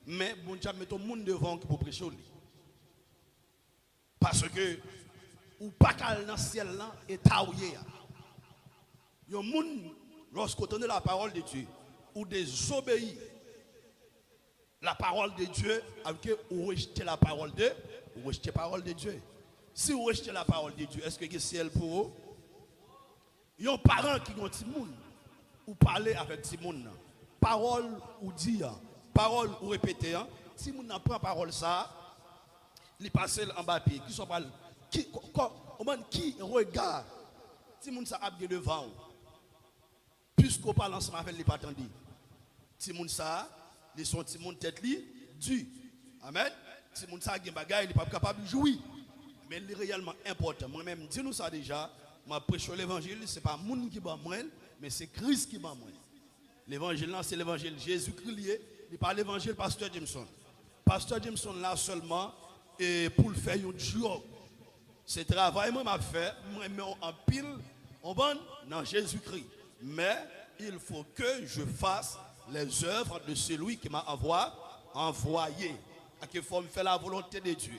Mais bon Dieu met tout le monde devant pour prêcher lui. Parce que ou pas qu'à dans le ciel là et taouye. Yon monde lorsqu'on entend la parole de Dieu ou désobéir la parole de Dieu avec ou rejeter la parole de ou rejeter la parole de Dieu. Si vous rejetez la parole de Dieu, est-ce que c'est ciel pour vous? Yon parents qui ont petit monde ou parler avec petit monde. Parole ou dire, parole ou répéter, si moun n'a pas parole ça, il passe en bas pied, qui sont pas qui regarde si moun ça a bien devant puisqu'on parle ensemble avec les pas attendu. Si moun ça, les sont si moun tête li du. Amen. Si moun ça gen bagay, il pas capable de jouir. Mais il est réellement important. Moi-même dis nous ça déjà, moi prêche l'évangile, c'est pas moun qui bat moi, mais c'est Christ qui bat moi. L'évangile là, c'est l'évangile Jésus-Christ lié, il pas l'évangile pasteur Jameson. Pasteur Jameson là seulement et pour le faire un job. Ce travail moi m'a fait, moi mets en pile en bonne dans Jésus-Christ. Mais il faut que je fasse les œuvres de celui qui m'a envoyé. À qu'il faut me faire la volonté de Dieu.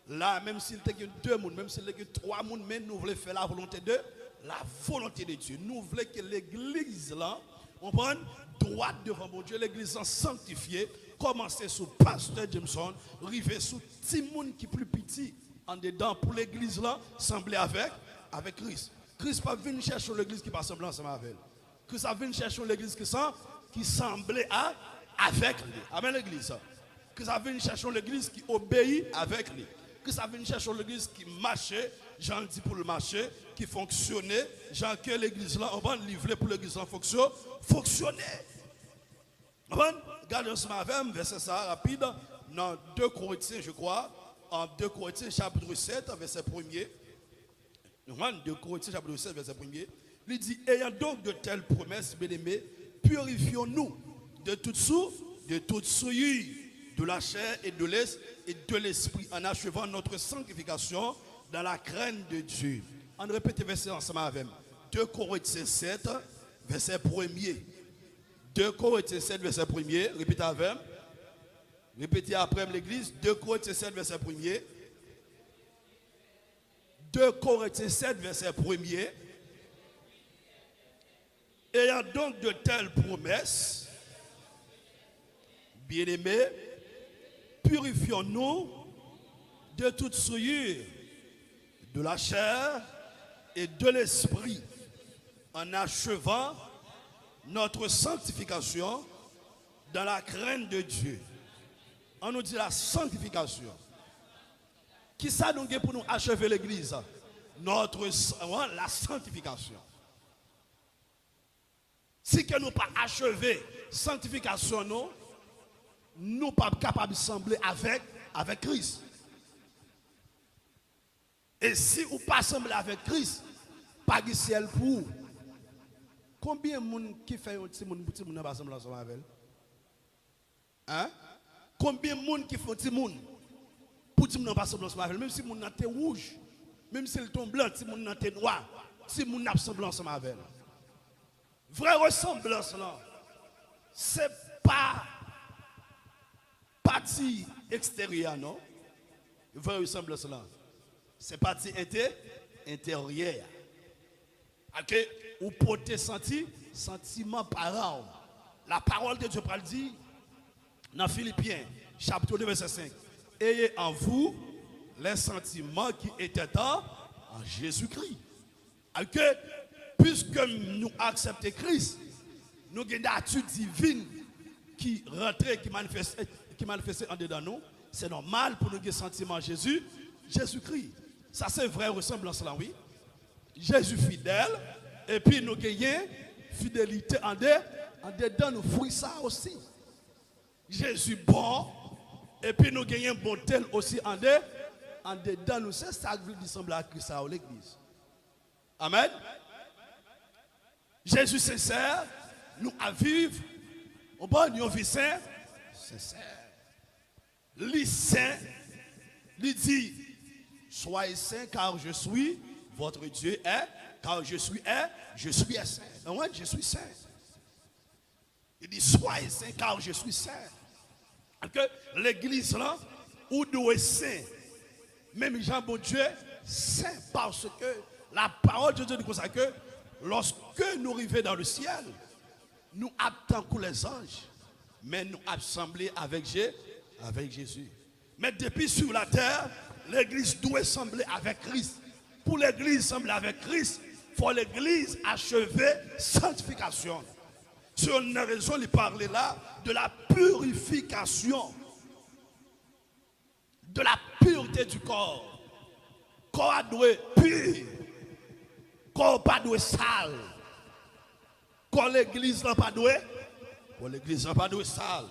Là, même s'il y a deux mondes, même s'il y a trois mondes, mais nous voulons faire la volonté de Dieu. Nous voulons que l'église là, on prend droite devant mon Dieu, l'église sanctifiée, commencer sous pasteur Jameson, arriver sous petit monde qui est plus petit en dedans pour l'église là, sembler avec Christ. Christ pas venu chercher l'église qui pas sembler ensemble avec elle. Christ a venu chercher l'église qui semblait avec lui. Amen l'église. Christ a venu chercher l'église qui obéit avec lui. Christ a venu chercher l'église qui marchait, Jean dit pour le marché, qui fonctionnait, Jean que l'église là, on va livrer pour l'église là fonctionner. Regardez ensemble avec verset ça rapide, dans 2 Corinthiens, je crois, en 2 Corinthiens chapitre 7, verset 1er. 2 Corinthiens chapitre 7, verset 1er. Il dit, ayant donc de telles promesses, bien-aimés, purifions-nous de toute souillure, de la chair et de l'esprit, en achevant notre sanctification dans la crainte de Dieu. On répète verset ensemble avec 2 Corinthiens 7, verset 1er. 2 Corinthiens 7, verset 1er. Répétez avec. Répétez après l'église. 2 Corinthiens 7, verset 1er. 2 Corinthiens 7, verset 1er. Ayant donc de telles promesses, bien-aimés, purifions-nous de toute souillure, de la chair et de l'esprit, en achevant notre sanctification dans la crainte de Dieu. On nous dit la sanctification. Qui ça donc pour nous achever l'église? La sanctification. Si que nous pas achevé sanctification, nous ne sommes pas capables de sembler avec Christ. Et si vous pas sembler avec Christ, pas de ciel pour vous. Combien de monde qui fait un petit monde pour ne pas sembler avec elle? Hein? Combien de monde qui font un petit monde pour ne pas sembler avec elle? Même si mon n'a été rouge, même si le ton blanc, si mon n'a été noir, si mon n'a pas semblant avec elle. Vraie ressemblance là, c'est pas partie extérieure, non? Vraie ressemblance là, c'est partie intérieure. Ok? Ou porter sentiment par âme. La parole de Dieu parle dit dans Philippiens, chapitre 2, verset 5. Ayez en vous les sentiments qui étaient en Jésus-Christ. Ok? Puisque nous acceptons Christ, nous avons une nature divine qui rentre, qui manifeste en dedans nous. C'est normal pour nous avoir un sentiment Jésus-Christ. Ça c'est vraie ressemblance là, oui. Jésus fidèle, et puis nous avons fidélité en dedans nous fruits ça aussi. Jésus bon, et puis nous avons bonté aussi en dedans nous. C'est ça que veut dire à Christ à l'église. Amen. Jésus sincère, nous à vivre, on va nous vivre sincère. Lui saint, lui dit, soyez saint car je suis votre Dieu est, car je suis saint. Ouais, je suis saint. Il dit, soyez saint car je suis saint. Que l'église là, où doit être saint, même Jean bon Dieu, saint parce que la parole de Dieu dit comme ça que lorsque nous arrivons dans le ciel, nous attendons les anges, mais nous assemblés avec Jésus. Mais depuis sur la terre, l'église doit sembler avec Christ. Pour l'église sembler avec Christ, il faut l'église achever sanctification. Sur une raison, il parlait là de la purification, de la pureté du corps. Corps doit être pur, corps pas doit être sale. Corps l'église n'a pas doit, pour l'église n'a pas doit être sale.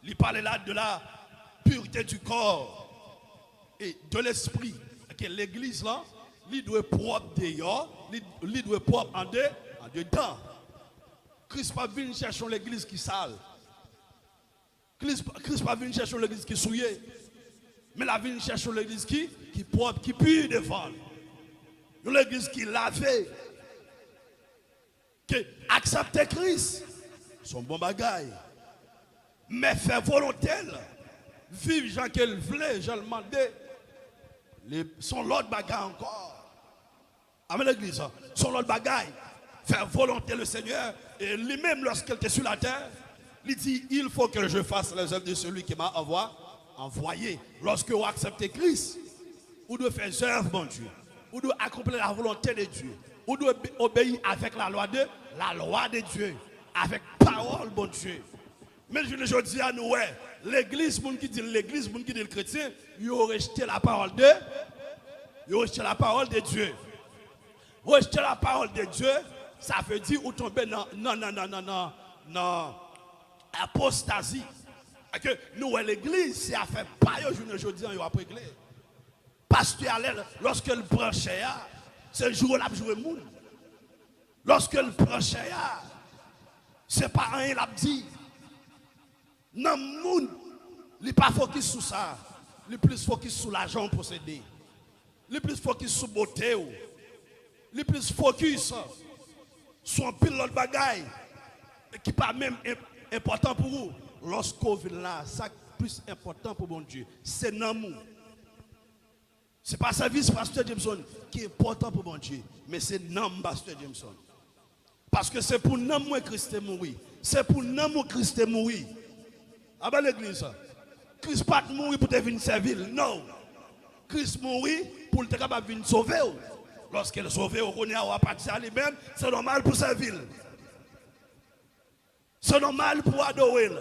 Il parlait là de la pureté du corps et de l'esprit. Que l'église là, il doit être propre dehors, il doit être propre en dedans. Christ pas venu chercher l'église qui sale. Christ pas venu chercher l'église qui souillée. Mais la venu chercher l'église qui propre, qui pure devant. L'église qui lavée. Qui accepte Christ. Son bon bagaille. Mais fait volontaire. Vive Jean qu'elle voulait, je le demandais. Son l'autre bagaille encore. Amen l'église. Son l'autre bagaille. Faire volonté le Seigneur. Et lui-même, lorsqu'il était sur la terre, il dit, il faut que je fasse les œuvres de celui qui m'a envoyé. Lorsque vous acceptez Christ, vous devez faire les œuvres, mon Dieu. Vous devez accomplir la volonté de Dieu. Vous devez obéir avec la loi de Dieu. Avec parole, mon Dieu. Mais je dis à nous, ouais, l'église, moun qui dit l'église, moun qui dit le chrétien, ils ont rejeté la parole de Dieu. Rejeter la parole de Dieu, ça veut dire ou tomber dans apostasie. Que nous, l'église, c'est à faire pas aujourd'hui, on va régler. Pasteur Alain, lorsqu'elle branchait, c'est le jour où elle joué monde. Lorsqu'elle branchait, c'est pas rien l'a dit. Non, monde, il n'est pas focus sur ça. Il est plus focus sur l'argent possédé. Il est plus focus sur la beauté. Il est plus focus sur un pile de bagaille qui n'est pas même important pour vous. Lorsqu'on vient là, ça plus important pour mon Dieu, c'est l'amour. Ce n'est pas service pasteur Jameson qui est important pour mon Dieu, mais c'est l'amour pasteur Jameson. Parce que c'est pour l'amour que Christ est mort. C'est pour l'amour que Christ est mort. Ah ben l'église, Christ pas mort pour te venir servir, non. Christ mourit pour te capable venir sauver. Lorsqu'elle sauve, on connaît à partir de lui-même, c'est normal pour servir. C'est normal pour adorer.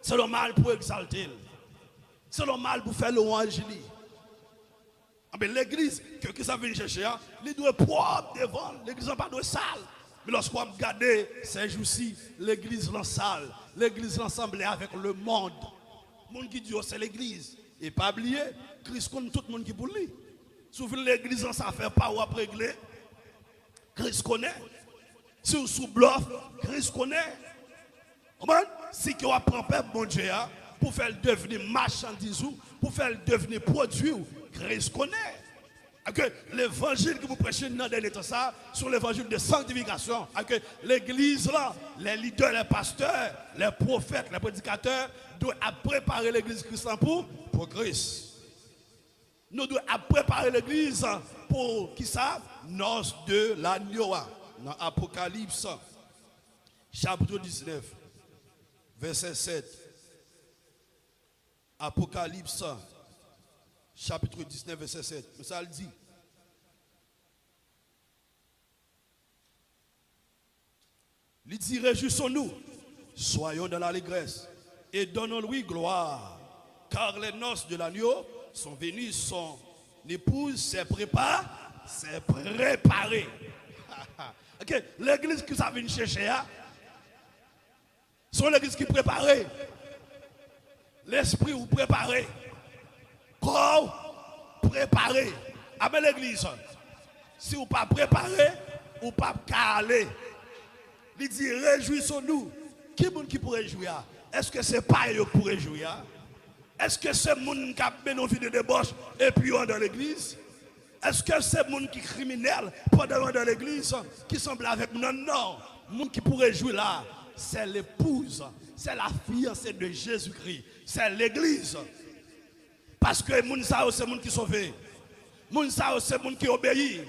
C'est normal pour exalter. C'est normal pour faire louange. L'église, que ça vient chercher, il doit être propre devant. L'église n'a pas de sale. Mais lorsqu'on regarde ces jours-ci, l'église est sale. L'église est ensemble avec le monde. Le monde qui dit, oh, c'est l'église. Et pas oublier, Christ connaît tout le monde qui est pour lui. Souvent l'église, ça ne fait pas ou après régler. Christ connaît. Si vous sous bluff, Christ connaît. Si vous apprenez peuple, bon Dieu, pour faire devenir marchandise, pour faire devenir produit, Christ connaît. L'évangile que vous prêchez dans les temps, ça, sur l'évangile de sanctification, l'église là, les leaders, les pasteurs, les prophètes, les prédicateurs doivent préparer l'église chrétienne pour Christ. Nous devons préparer l'église pour qui ça? Noce de l'agneau. Dans Apocalypse, chapitre 19, verset 7. Apocalypse, chapitre 19, verset 7. Mais ça le dit. Il dit, réjouissons-nous, soyons dans l'allégresse et donnons-lui gloire, car les noces de l'agneau sont venues, son épouse s'est préparée. Okay. L'église que ça vient chercher, c'est l'église qui est préparée. L'esprit vous préparé. Corps préparé. Avec l'église, si vous ne pas préparé, vous ne pas caler. Il dit, réjouissons-nous. Qui est-ce qui pourrait jouir? Est-ce que c'est pas eux qui pourraient jouir? Est-ce que c'est les gens qui ont bénéficié de débauche et puis dans l'église? Est-ce que c'est les gens qui sont criminels pendant dans l'église qui semblent avec nous? Non, les gens qui pourraient jouer là, c'est l'épouse, c'est la fiancée de Jésus-Christ, c'est l'église. Parce que moun sa c'est moun qui sauvé. Moun sa c'est moun qui obéit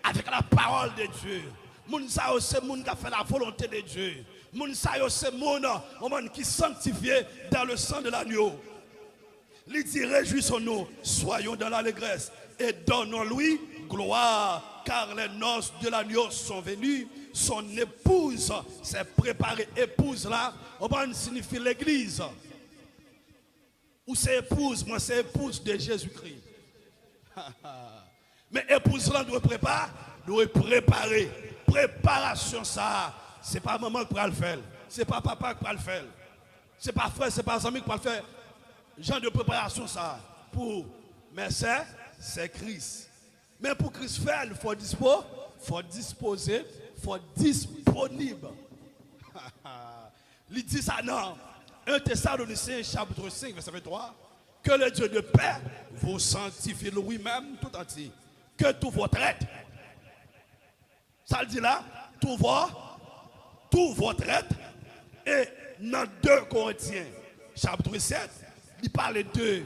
avec la parole de Dieu. Moun sa c'est moun qui a fait la volonté de Dieu. Moun sa c'est moun qui est sanctifié dans le sang de l'agneau. Il dit réjouissons-nous, soyons dans l'allégresse et donnons-lui gloire, car les noces de l'agneau sont venues. Son épouse s'est préparée. Épouse là, signifie l'église. Ou c'est épouse, moi c'est épouse de Jésus-Christ. Mais épouse là doit préparer. Préparation ça, c'est pas maman qui va le faire, c'est pas papa qui va le faire, c'est pas frère, c'est pas ami qui va le faire. Genre de préparation ça pour, mais c'est Christ. Mais pour Christ faire, il faut disposer, il faut disponible. Il dit ça non. 1 Thessaloniciens chapitre 5 verset 23. Que le Dieu de paix vous sanctifie lui-même tout entier. Que tout votre être. Ça le dit là, tout votre être. Et dans 2 Corinthiens chapitre 7, il parle de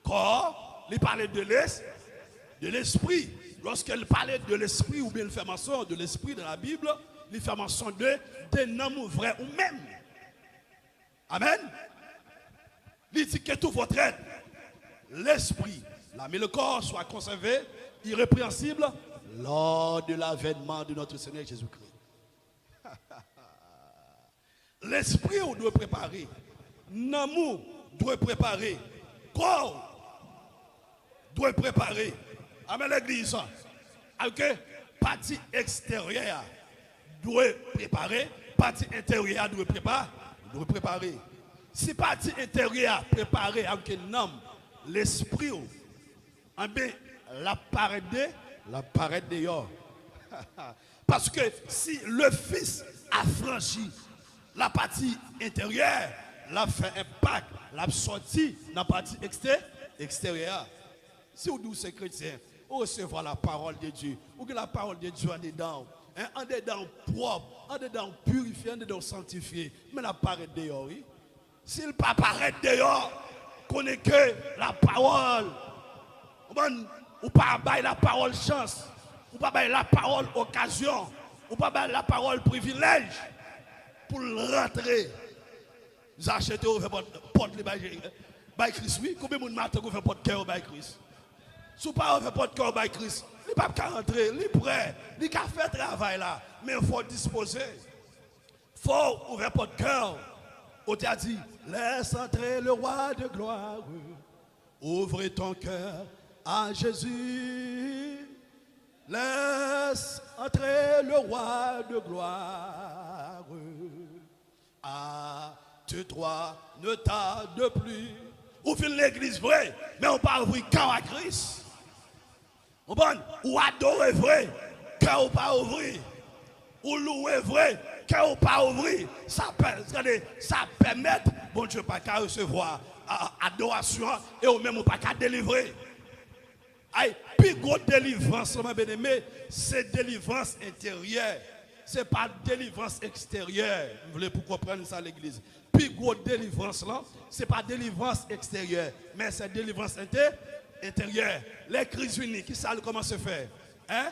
corps, il parle de l'esprit. Lorsqu'il parlait de l'esprit, ou bien il fait mention de l'esprit dans la Bible, il fait mention d'un homme vrai ou même. Amen. Il dit que tout votre être, l'esprit, l'âme et le corps soient conservés irrépréhensibles lors de l'avènement de notre Seigneur Jésus-Christ. L'esprit, on doit préparer. L'amour doit préparer. Corps doit préparer. Amen, l'église. Ok? Partie extérieure doit préparer. Partie intérieure doit préparer. Si partie intérieure préparée avec un homme, l'esprit, l'apparaît dehors. Parce que si le Fils a franchi la partie intérieure, l'a fait un pacte, l'a sorti dans la partie extérieure. Si vous dites c'est chrétien, vous recevez la parole de Dieu, ou que la parole de Dieu en dedans, en dedans propre, en dedans purifié, en dedans sanctifié, mais la paraît dehors. Oui? S'il ne paraît dehors, connaît que la parole, ou pas la parole chance, ou pas la parole occasion, ou pas la parole privilège pour rentrer. Vous achetez ou porte le by Christ, oui. Combien de monde vous fait porte cœur by Christ? Si vous pas fait porte cœur by Christ, il ne peut pas rentrer, il est prêt, il a fait le travail là, mais il faut disposer. Il faut ouvrir porte cœur. On t'a dit, laisse entrer le roi de gloire, ouvre ton cœur à Jésus. Laisse entrer le roi de gloire. Ah, toi ne tarde plus. Ouvre l'église vraie, mais on parle ouvrir cœur à Christ. Ou adorer vrai, cœur ou pas ouvrir. Ou louer vrai, cœur ou pas ouvrir. Ça permet, bon Dieu, pas qu'à recevoir adoration et ou même pas qu'à délivrer. Aïe, plus gros délivrance, mon bien-aimé, c'est délivrance intérieure. Ce n'est pas délivrance extérieure. Vous voulez pour comprendre ça l'église. Plus gros délivrance là, ce n'est pas délivrance extérieure, mais c'est délivrance intérieure. Les crises unies, qui ça commence à faire? Hein?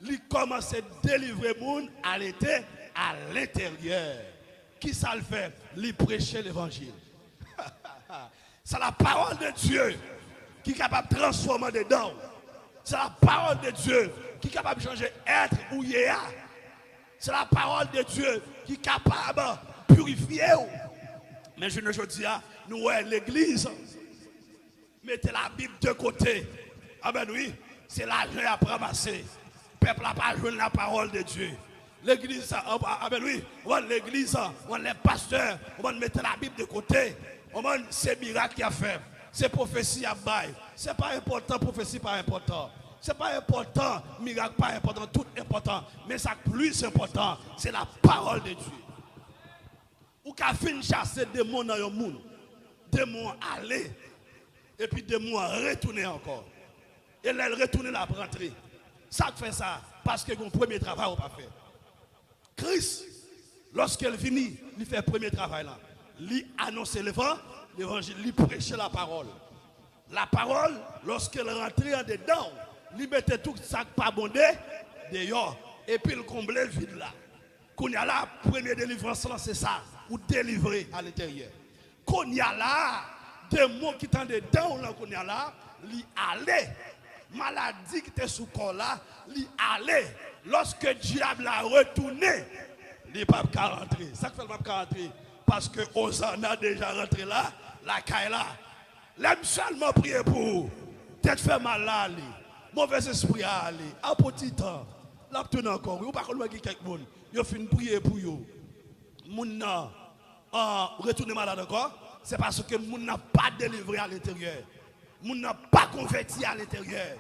Il commence à délivrer les gens à l'intérieur. Qui ça le fait? Il prêcher l'évangile. C'est la parole de Dieu qui est capable de transformer dedans. C'est la parole de Dieu qui est capable de changer être ou yéa. C'est la parole de Dieu qui est capable de purifier. Mais je ne dis pas, nous, l'église, mettez la Bible de côté. Ah ben oui, c'est l'argent à ramasser. Le peuple n'a pas joué la parole de Dieu. L'église, ah ben oui, l'église, les pasteurs, on va mettre la Bible de côté. C'est miracle qui a fait. C'est prophétie à bail. C'est pas important, prophétie pas important. C'est pas important, miracle pas important, tout important. Mais ça plus important, c'est la parole de Dieu. Ou qu'a fin chasser des démons dans le monde. Démons aller. Et puis démons retourner encore. Et là, retourner là pour rentrer. Ça fait ça parce que mon premier travail n'a pas fait. Christ, Lorsqu'elle finit, il fait le premier travail là. Il annonce l'évangile, il prêche la parole. La parole, lorsqu'elle rentrait en dedans, il mettait tout ça pas bondé dehors. Et puis il comblait le vide là. Qu'on y a là, première délivrance là, c'est ça. Ou délivrer à l'intérieur. Qu'on y a là, des mots qui sont dedans là, qu'on y a là, il allait. Maladie qui était sous corps là, il allait. Lorsque le diable a retourné, il n'est pas rentré. Ça fait le pas rentrer. Parce que Hosanna déjà rentré là, la caille là. L'aime seulement prier pour vous. Tête fait mal là, mauvais esprit à aller. À petit temps, là, tu encore. Vous ne pouvez pas quelqu'un. Vous finissez prier pour vous. Moun retourner malade encore. C'est parce que moun n'a pas délivré à l'intérieur. Moun n'a pas converti à l'intérieur.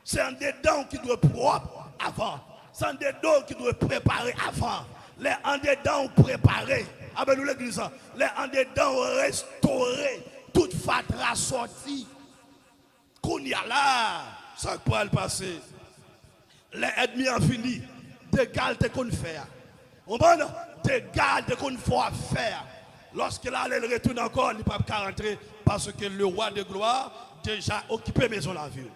C'est un dedans qui doit être propre avant. C'est un dedans qui doit être préparé avant. Les en dedans préparés. Avec nous l'église. Les en dedans restaurés. Toute fatra sortie. Qu'on y a là. Ça peut le passer. Les ennemis ont fini. Des galtes qu'on fait. On va des galtes qu'on faut faire. Lorsque là, elle retourne encore, il ne peut pas rentrer parce que le roi de gloire déjà occupé maison la ville.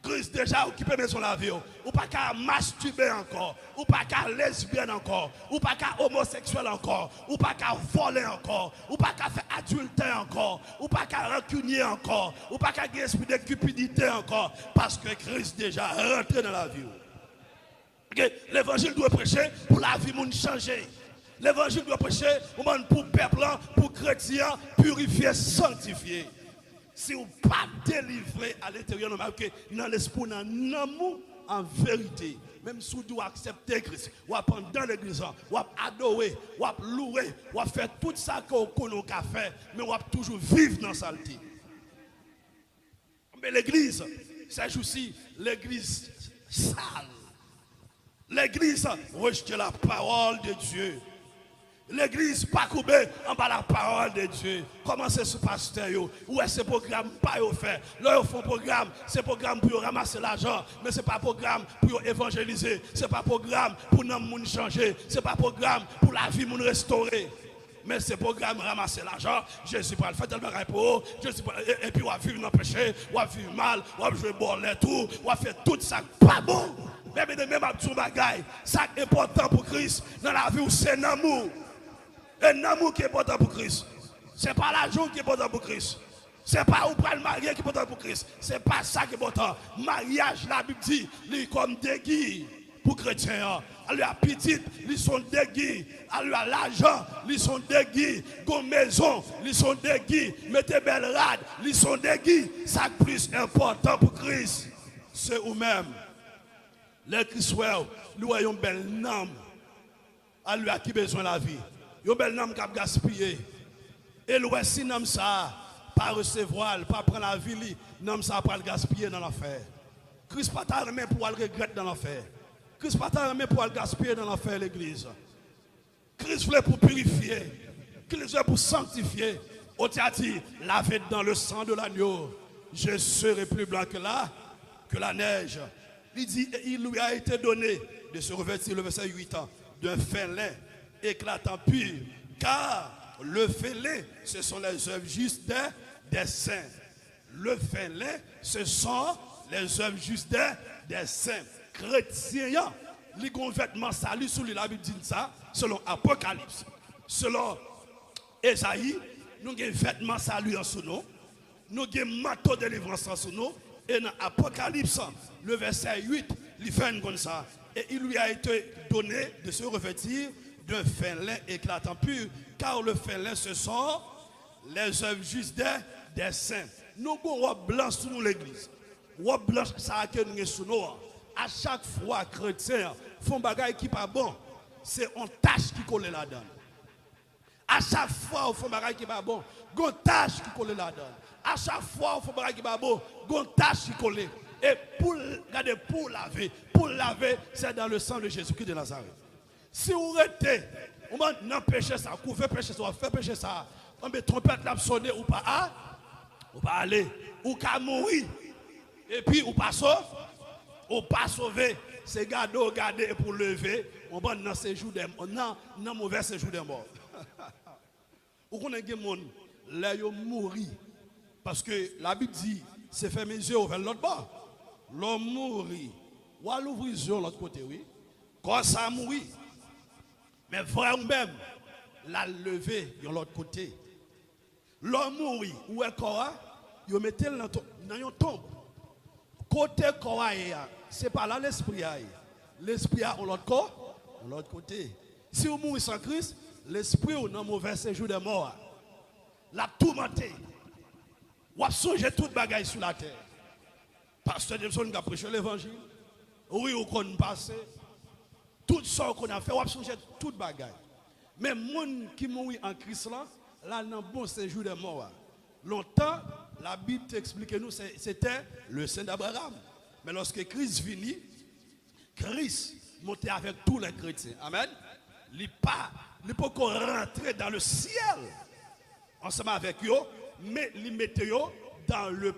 Christ déjà occupé maison la ville. Ou pas qu'à masturber encore. Ou pas qu'à lesbienne encore. Ou pas qu'à homosexuel encore. Ou pas qu'à voler encore. Ou pas qu'à faire adultère encore. Ou pas qu'à rancunier encore. Ou pas qu'à esprit de cupidité encore. Parce que Christ déjà rentré dans la vie. L'évangile doit prêcher pour la vie monde changer. L'évangile doit prêcher pour le peuple, pour chrétiens, purifier, sanctifier. Si vous ne pas délivré à l'intérieur, dans l'esprit, dans l'amour, en vérité, même si vous devez accepter Christ, ou dans l'église, ou adorer, ou louer, ou faire tout ça que vous connaissez faire, mais vous toujours vivre dans la saleté. Mais l'église, c'est aussi l'église sale. L'église rejette la parole de Dieu. L'église pas coupée en bas la parole de Dieu. Comment c'est ce pasteur? Où est ce programme pas fait? Là, ils font programme, c'est programme pour ramasser l'argent, mais ce n'est pas programme pour évangéliser, ce n'est pas programme pour nous monde changer, ce n'est pas programme pour la vie nous restaurer. Mais ce programme ramasser l'argent, Jésus va le faire tellement pour eux, et puis on va vivre dans le péché, on va vivre mal, on va jouer bon les tours, on va faire tout ça pas bon. Même à tout bagaille, ça est important pour Christ dans la vie, c'est l'amour. Un amour qui est important pour Christ. Ce n'est pas l'argent qui est important pour Christ. Ce n'est pas où prendre le mariage qui est important pour Christ. Ce n'est pas ça qui est important. Mariage, la Bible dit, il comme des guides pour chrétiens. Elle a petite, ils sont des guides. Elle a l'argent, ils sont des guides. Gon maison, ils sont des guides. Mettez belle rade, ils sont des guides. Ça est plus important pour Christ. C'est vous-même. Les Christouels, nous avons une belle nom. Elle lui a qui besoin de la vie. Une belle nom qui a gaspillé. Et le si nom ça, pas recevoir, pas prendre la vie, nom ça pas le gaspiller dans l'affaire. Christ pas ta remet pour le regretter dans l'affaire. Christ pas ta remet pour le gaspiller dans l'affaire l'église. Christ voulait pour purifier. Christ voulait pour sanctifier. On t'a dit, lavez dans le sang de l'agneau. Je serai plus blanc que la neige. Il dit, il lui a été donné de se revêtir, le verset 8 ans, d'un fin lin éclatant pur, car le félin, ce sont les œuvres justes des saints. Le félin, ce sont les œuvres justes des saints. Chrétiens, les vêtements salut sous la Bible dit ça, selon Apocalypse. Selon Esaïe, nous avons vêtements salut en sous nous, nous avons manteau de délivrance en sous nous, et dans Apocalypse, le verset 8, il fait comme ça. Et il lui a été donné de se revêtir d'un fin lin éclatant pur, car le fin lin, ce sont les œuvres justes des saints. Nous avons une robe blanche sous nous l'église. Robe blanche, ça a été nous sous nous. À chaque fois, chrétiens font bagaille qui pas bon, c'est une tâche qui colle là-dedans. À chaque fois, ils font bagaille qui pas bon, une tâche qui colle là-dedans. À chaque fois, ils font bagaille qui pas bon, une tâche qui colle. Et pour laver, c'est dans le sang de Jésus-Christ de Nazareth. Si vous restez, on va n'empêcher ça, vous faites pécher ça, vous faites pécher ça, on met trompette là sonner ou pas, ou pas aller, ou qu'à mourir, et puis ou pas sauver, c'est garder pour lever, on va dans séjour des morts, dans mauvais séjour des morts. Ou qu'on a des gens là yo mourir parce que la Bible dit c'est faire mes yeux vers l'autre bord. L'homme mourir. Ou à l'ouvrir sur l'autre côté oui. Quand ça mourir. Mais frère même la lever de l'autre côté. L'homme mourir ou est quoi? Yo mettez dans une tombe. Côté quoi c'est pas là l'esprit l'esprit a l'autre côté. Si vous mourrez sans Christ, l'esprit ou dans mauvais séjour de mort. La tourmenté. Ou a songé toute bagaille sur la terre. Pasteur Jameson qui a prêché l'évangile. Oui, ou qu'on passe. Tout ça qu'on a fait, ou a songé toute bagaille. Mais les gens qui mourent en Christ là, dans bon séjour de mort. Longtemps, la Bible t'explique nous c'était le Saint d'Abraham. Mais lorsque Christ finit, Christ montait avec tous les chrétiens. Amen. Il ne peut pas rentrer dans le ciel ensemble avec eux, mais il mettait dans le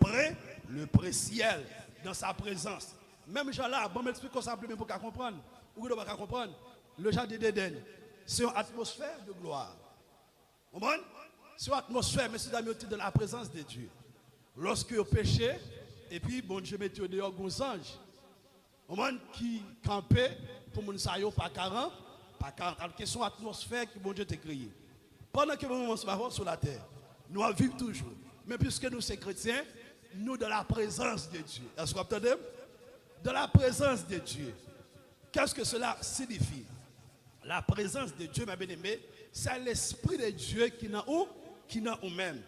pré-ciel, dans sa présence. Même gens là, bon m'explique simplement pour comprendre. Vous ne pouvez pas comprendre. Le jardin d'Éden, c'est une atmosphère de gloire. Vous comprenez? C'est une atmosphère, mais c'est de la présence de Dieu. Lorsque vous péchez, et puis bon Dieu met dehors des anges. Vous comprenez? Qui campaient pour mon saillot pas 40, pas 40. Alors, c'est une atmosphère que bon Dieu t'a créée. Pendant que nous sommes sur la terre, nous vivons toujours. Mais puisque nous sommes chrétiens, nous dans la présence de Dieu. Est-ce que vous entendez? Dans la présence de Dieu. Qu'est-ce que cela signifie? La présence de Dieu, ma bien-aimée, c'est l'esprit de Dieu qui n'a où? Qui n'a où même.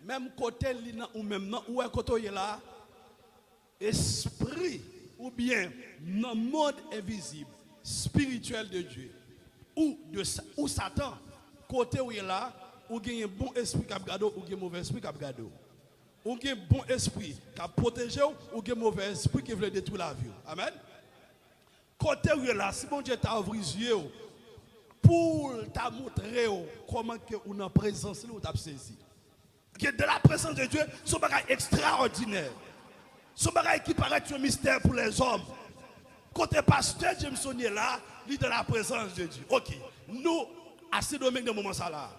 Même côté, il n'a où même. Où est côté là? Esprit, ou bien, dans le monde invisible, spirituel de Dieu. Ou Satan, côté où il est là, ou il y a un bon esprit qui a gardé, ou il y a un mauvais esprit qui a gardé. Ou il y a un bon esprit qui a protégé, ou il y a un mauvais esprit qui veut détruire la vie. Amen. Côté où il est là, si mon Dieu t'a ouvert les yeux, pour t'a montrer comment que on a présence là, on t'a saisi. De la présence de Dieu, c'est un bagage extraordinaire. C'est un bagage qui paraît un mystère pour les hommes. Côté pasteur Jameson est là, il est de la présence de Dieu. Ok, nous, à ces domaines de moment ça là,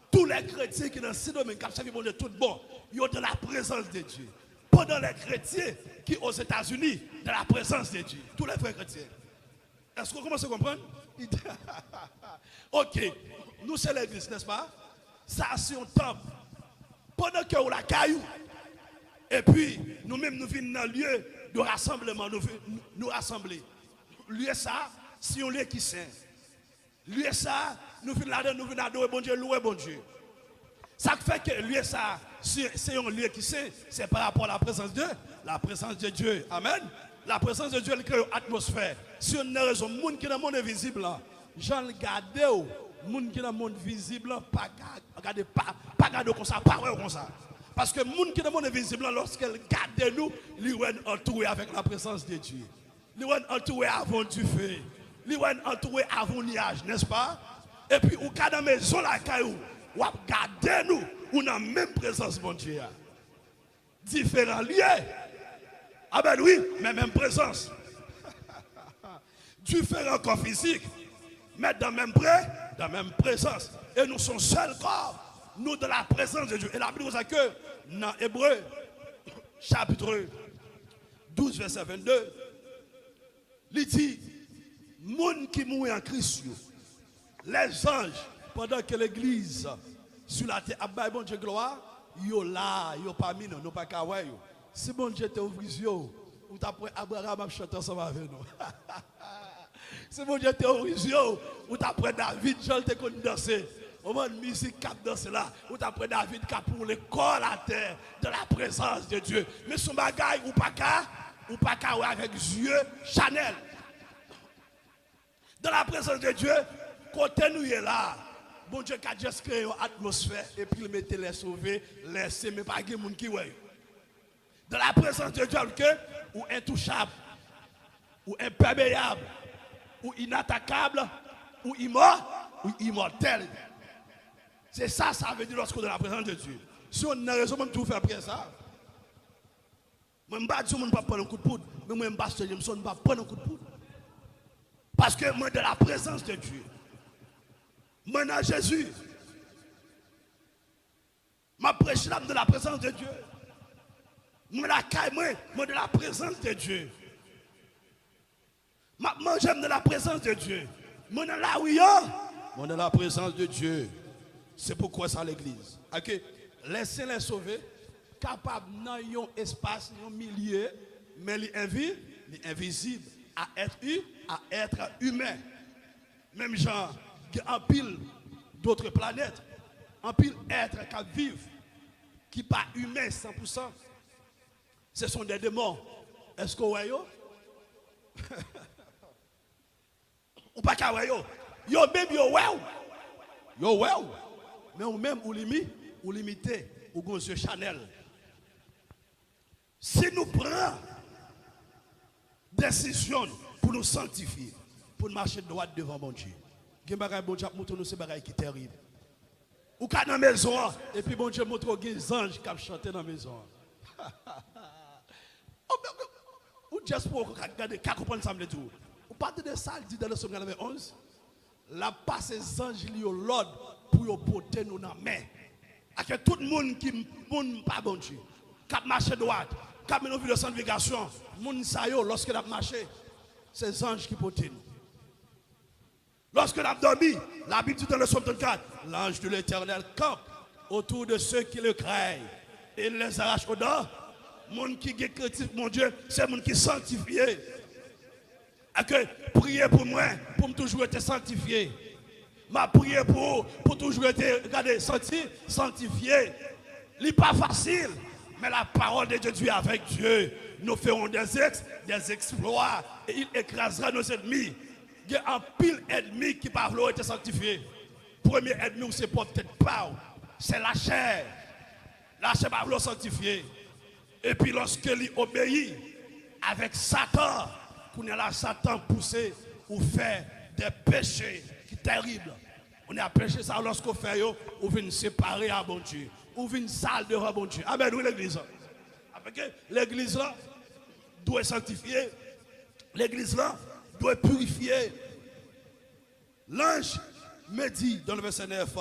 tous les chrétiens qui sont dans ces domaines, qui ont fait tout bon, ils ont de la présence de Dieu. Pendant les chrétiens qui sont aux États-Unis, de la présence de Dieu. Tous les frères chrétiens. Est-ce qu'on commence à comprendre? Ok, nous c'est l'église, n'est-ce pas? Ça c'est un temple. Pendant que vous la caillou, et puis nous-mêmes nous venons dans le lieu de rassemblement, nous rassembler. Lieu ça, c'est un lieu qui saint. Lieu ça, nous venons là-dedans, nous venons adorer bon Dieu, louer bon Dieu. Ça fait que lieu ça, c'est un lieu qui saint, c'est par rapport à la présence de Dieu. Amen. La présence de Dieu, elle crée une atmosphère. Si on a raison, les gens qui sont dans le monde invisible, j'en regarde, les gens qui sont dans le monde visible, pas regarder comme ça, pas comme ça. Parce que les gens qui sont dans le monde invisible, lorsqu'ils regardent nous, ils sont entourés avec la présence de Dieu. Ils sont entourés avant du feu. Ils sont entourés avant le nuage, n'est-ce pas? Et puis, au cas de la maison, vous regardez nous, on a la même présence, mon Dieu. Différents lieux. Ah ben oui, mais même présence. Différents corps physiques, mais dans la même présence. Et nous sommes seuls corps, nous de la présence de Dieu. Et la Bible nous a que dans Hébreux, chapitre 12, verset 22, il dit, monde qui mourit en Christ, les anges, pendant que l'église sur la terre, ah bon Dieu gloire, yo là, yo pas mis, non pas kawaii. Si bon Dieu te ouvre les yeux, ou t'apprends Abraham à chanter ensemble avec nous. Si bon Dieu te ouvre les yeux, ou t'apprends David, Jean te connu danser. Au moins, musique cap danser là, ou t'apprends David qui a pour le corps à terre de la présence de Dieu. Mais son bagaille, ou pas qu'à avec yeux Chanel. Dans la présence de Dieu, côté nous est là. Bon Dieu qui a juste créé une atmosphère et puis il mettait les sauver, laisser, mais pas de monde qui ouais. Dans la présence de Dieu, ou intouchable, ou imperméable, ou inattaquable, ou immortel. C'est ça, ça veut dire lorsqu'on est dans la présence de Dieu. Si on a raison, même tout faire après ça. Moi, je ne vais pas prendre un coup de poudre, mais moi, je ne vais pas prendre un coup de poudre. Parce que moi, de la présence de Dieu, moi, dans Jésus, ma prêche l'âme de la présence de Dieu. Moi, la caille, moi, de la présence de Dieu. Moi, j'aime de la présence de Dieu. Moi, dans la rue, moi, dans la présence de Dieu. C'est pourquoi ça l'église. Ok? Laissez les sauver, capables dans un espace, un milieu, mais invisible à être humain. Même genre, en pile d'autres planètes, en pile êtres qui vivent, qui pas humains 100%. Ce sont des démons. Est-ce que vous voyez? Ou pas qu'à yo? Yo même yo wow. Yo wow. Mais ou même ou limité ou Monsieur Chanel. Si nous prenons décision pour nous sanctifier, pour nous marcher droit devant mon Dieu. Il y a des choses qui sont terribles. Ou quand dans la maison, et puis bon Dieu montre des anges qui chantent dans la maison. Ou juste pour regarder, qu'à comprendre ça me tout. Ou partir de ça, il dit dans le psaume 91, la passe des anges liés au l'ordre pour porter nous dans la main. Avec tout le monde qui ne pas bon Dieu, qui marche droite, qui a une vie de sanctification, moun sa yo lorsque a marché, c'est les anges qui portent nous. Lorsque l'on a dormi, la Bible dit dans le psaume 34, l'ange de l'Éternel campe autour de ceux qui le craignent et il les arrache au dehors. Moun qui est chrétien, mon Dieu, c'est moun qui est sanctifié. Priez pour moi, pour toujours être sanctifié. Ma prière pour toujours être, regardez, sanctifié. Ce n'est pas facile, mais la parole de Dieu est avec Dieu. Nous ferons des exploits et il écrasera nos ennemis. Il y a un pile ennemi qui par l'eau été sanctifié. Premier ennemi, c'est peut-être pas. C'est la chair. La chair par l'eau sanctifiée. Et puis lorsqu'il obéit avec Satan, qu'on est là, Satan poussé ou fait des péchés qui sont terribles. On a péché ça lorsqu'on fait, on vient séparer à bon Dieu. On vient sale devant bon Dieu. Amen, oui, l'église. L'église là doit sanctifier. L'église là doit purifier. L'ange me dit dans le verset 9,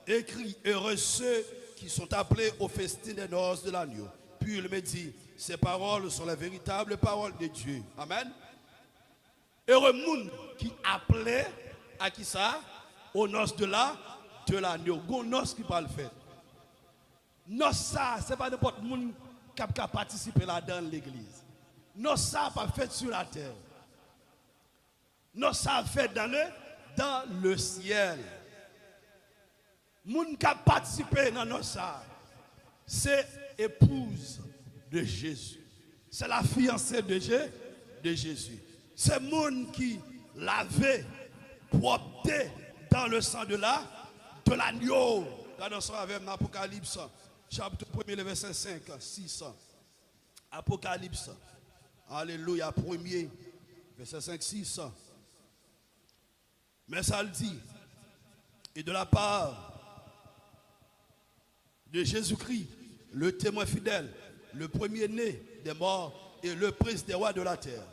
écrit, heureux ceux qui sont appelés au festin des noces de l'agneau. Puis il me dit, ces paroles sont les véritables paroles de Dieu. Amen. Heureux monde qui appelait à qui ça? Aux noces de l'agneau. Gon noces qui parle fait. Noces ça, c'est pas n'importe monde qui a participé là dans l'église. Noces ça pas fait sur la terre. Noces ça fait dans le ciel. Moun qui a participé dans noces ça, c'est épouse de Jésus. C'est la fiancée de Jésus. C'est moun qui l'avait propté dans le sang de l'agneau. Dans ça avec l'Apocalypse, chapitre 1er, le verset 5, 6. Apocalypse. Alléluia, 1er, verset 5, 6. Mais ça le dit, et de la part de Jésus-Christ, le témoin fidèle, le premier-né des morts et le prince des rois de la terre,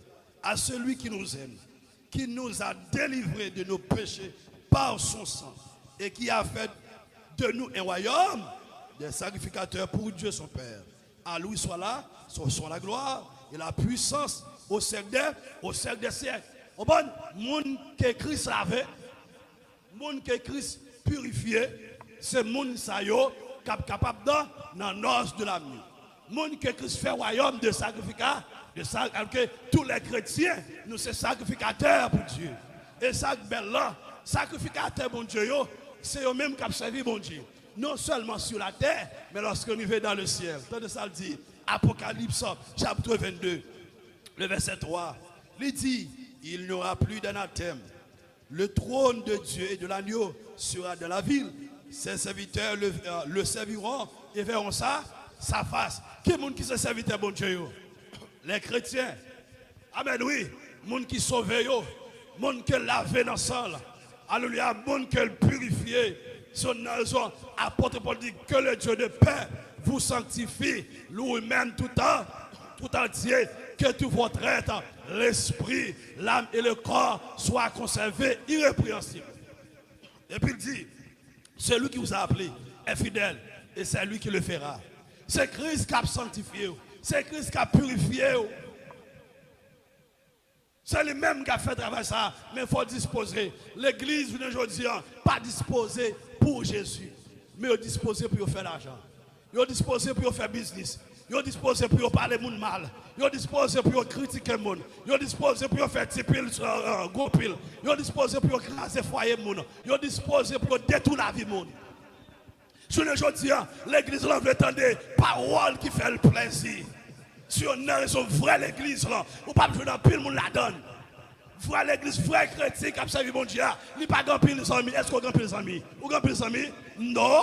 à celui qui nous aime, qui nous a délivrés de nos péchés par son sang et qui a fait de nous un royaume des sacrificateurs pour Dieu son Père. À lui soit la gloire et la puissance au siècle des siècles. Au bon, monde que Christ avait, monde que Christ purifié, c'est monde sa yo capable dans l'os de l'agneau. Monde que Christ fait royaume de sacrificateurs, tous les chrétiens, nous sommes sacrificateurs pour Dieu. Et ça, belle là, sacrificateur bon Dieu, c'est eux-mêmes qui ont servi bon Dieu. Non seulement sur la terre, mais lorsque nous vivons dans le ciel. Tandis ça le dit, Apocalypse, chapitre 22, le verset 3. Il dit, il n'y aura plus d'anathème. Le trône de Dieu et de l'agneau sera dans la ville. Ses serviteurs le serviront et verront sa face. Qui est le monde qui se serviteur bon Dieu? Les chrétiens. Amen, oui. Les gens qui sauvent, les gens qui lavent dans le sang. Alléluia, les gens qui purifient. Son apôtre Paul dit que le Dieu de paix vous sanctifie, lui-même tout tout entier, que tout votre être, l'esprit, l'âme et le corps soient conservés irrépréhensibles. Et puis il dit, celui qui vous a appelé est fidèle et c'est lui qui le fera. C'est Christ qui a sanctifié, c'est Christ qui a purifié. C'est lui-même qui a fait travail ça, mais il faut disposer. L'église aujourd'hui, pas disposée pour Jésus, mais disposée pour faire l'argent. Ils disposé pour faire business. Ils disposé pour parler monde mal. Ils disposé pour critiquer le monde. Ils disposé pour faire tipil, gros pile. Ils disposé pour craser foyer monde. Ils disposé pour détruire la vie monde. Sur le jour l'église là veut entendre paroles qui fait le plaisir. Si on a raison vraie l'église là, ou pas besoin d'un pile monde la donne. Vraie l'église, vraie chrétien qui a servi mon Dieu, il n'y a pas grand pile les amis. Est-ce qu'on a grand pile les amis? Ou grand pile les amis? Non.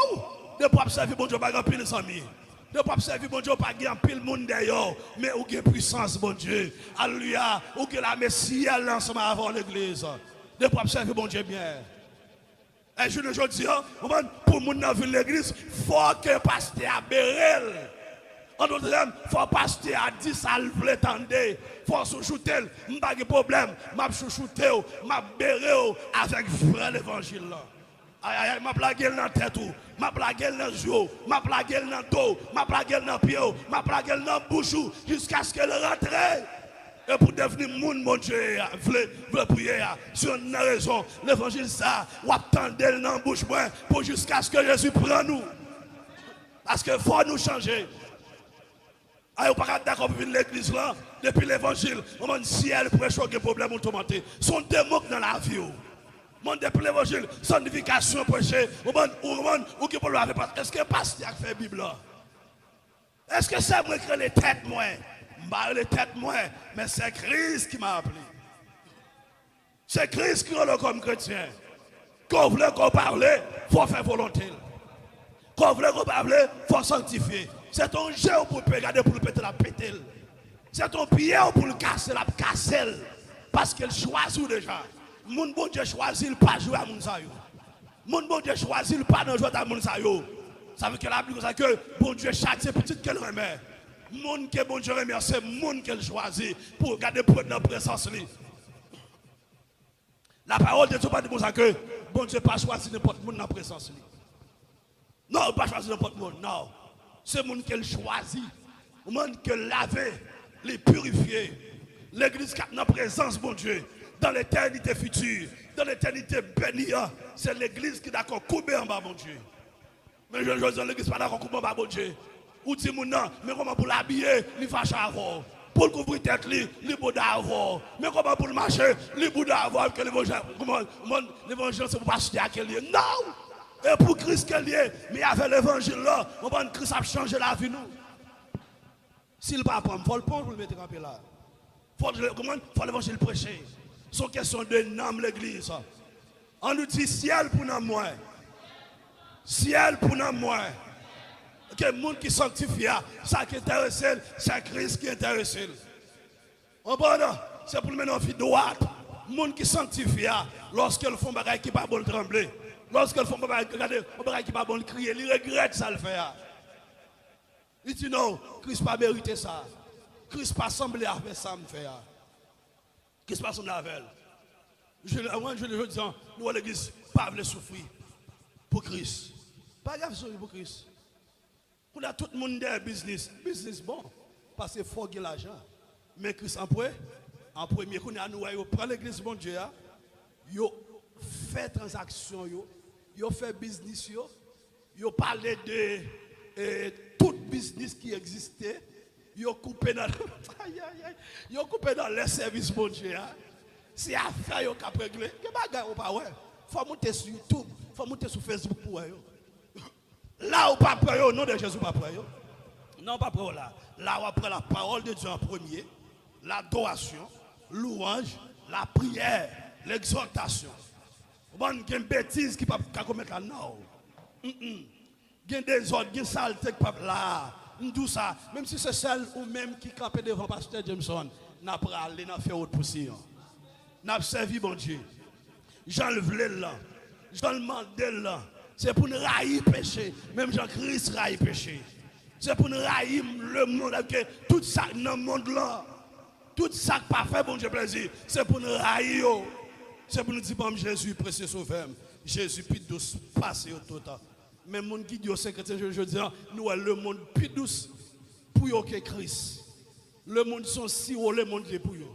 Ne pas servir mon Dieu, pas grand pile les amis. Ne pas servir mon Dieu, pas grand pile monde d'ailleurs, mais ou gain puissance mon Dieu. Alléluia. Ou que la Messie elle ensemble avant l'église. Ne pas servir mon Dieu bien. Et je ne dis pas, pour mon dans l'église, il faut que le pasteur a bérel. En d'autres termes, il faut que le pasteur a dit ça, il faut l'étendre. Il faut se shooter, il n'y a pas de problème. Je vais shooter, je vais bérer avec vrai l'évangile. Aïe, aïe, je blague dans la tête, je blague dans les yeux, je blague dans le dos, je blague dans le pied, je blague dans la bouche, jusqu'à ce qu'elle rentre. Et pour devenir monde, mon Dieu, veut prier. Si on a raison, l'évangile, ça, ou attendre dans la bouche, pour jusqu'à ce que Jésus prenne nous. Parce qu'il faut nous changer. On ne peut pas d'accord avec l'église là, depuis l'évangile, on dit si elle pourrait choquer problème ou tourmenter. Son démon dans la vie. Mon depuis l'évangile, sanctification prêcher, ou qui peut le faire. Est-ce que le pasteur a fait la Bible là? Est-ce que c'est moi qui ai les têtes moi? Les têtes moi, mais c'est Christ qui m'a appelé. C'est Christ qui est comme chrétien. Quand vous voulez qu'on parle, il faut faire volonté. Quand vous voulez qu'on parle, il faut sanctifier. C'est ton jeu pour le regarder, pour le péter, la péter. C'est ton pied pour le casser, la casser. Parce qu'il choisit déjà. Mon bon Dieu choisit, il pas jouer à mon sayo. Mon bon Dieu choisit, il pas jouer à mon sayo. Ça veut que la Bible dit que bon Dieu châtie petite qu'elle remet. Mon que bon Dieu remet, c'est mon qu'elle choisit pour garder pour notre présence. La parole de Dieu pas dire ça que bon Dieu pas choisi n'importe monde dans la présence. Non, pas choisi n'importe monde, non. C'est monde qu'elle choisit. Le monde qu'elle laver, les purifier. L'église qui a dans la présence, bon Dieu, dans l'éternité future, dans l'éternité bénie, c'est l'église qui est d'accord couper en bas, mon Dieu. Mais je dis l'église pas d'accord couper en bas, mon Dieu. Ou dit mon non, mais comment pour l'habiller, il fâche avant. Pour le couvrir tête, il beau d'avoir. Mais comment pour le marcher, il beau d'avoir que l'évangile, l'évangile c'est pour passer à quel lieu. Non! Et pour Christ quel lieu, mais avec l'évangile là, on va Christ a changé la vie nous. S'il ne pas prendre, il faut le prendre pour le mettre en pied là. Il faut l'évangile prêcher. C'est une question de nom l'église. On nous dit ciel pour nous moi. Ciel pour nous moi. Que le monde qui sanctifie, ça qui intéresse, c'est Christ qui intéresse. C'est pour le mettre en vie droite. Le monde qui sanctifie, lorsqu'ils font des choses qui ne sont pas bon trembler. Lorsqu'ils font des choses qui ne sont pas bon crier, ils regrettent ça le faire. Il dit non, Christ n'a pas mérité ça. Christ n'a pas semblé avec ça me faire. Christ n'a pas semblé avec elle. Je dis, nous à l'église, pas voulu souffrir pour Christ. Pas grave souffrir pour Christ. On a tout le monde dans business. Business bon, parce qu'il faut gagner l'argent. Mais Christ en premier, qu'on a nous, prend l'église, bon Dieu, yo fait transaction, yo fait business, yo parlé de tout business qui existait, yo coupé dans yo coupé dans les services, bon Dieu. C'est affaire yo cap régler. Que bagay ou pas ouais. Faut monter sur YouTube, faut monter sur Facebook pour yo. Là où pas prêt, au nom de Jésus pas prêt. Non, pas prêt là. Là où après la parole de Dieu en premier, l'adoration, louange, la prière, l'exhortation. Bon, il y a une bêtise qui ne peut pas commettre là, non. Il y a des ordres, il y a une saleté qui ne peut pas là. Tout ça, même si c'est celle ou même qui campait devant pasteur Jameson, n'a pas allé dans faire autre poussière. N'a servi bon Dieu. Jean le voulait là. Jean le mandel là. C'est pour nous railler péché. Même Jean-Christ raille péché. C'est pour nous railler le monde, que tout ça dans le monde là, tout ça qui pas fait bon Dieu plaisir, c'est pour nous railler. C'est pour nous dire, bon Jésus, précieux sauveur, Jésus, plus douce, passez au total. Mais le monde qui dit au secrétaire, je dis, nous, le monde plus douce pour eux que Christ. Le monde sont si haut, le monde est pour eux.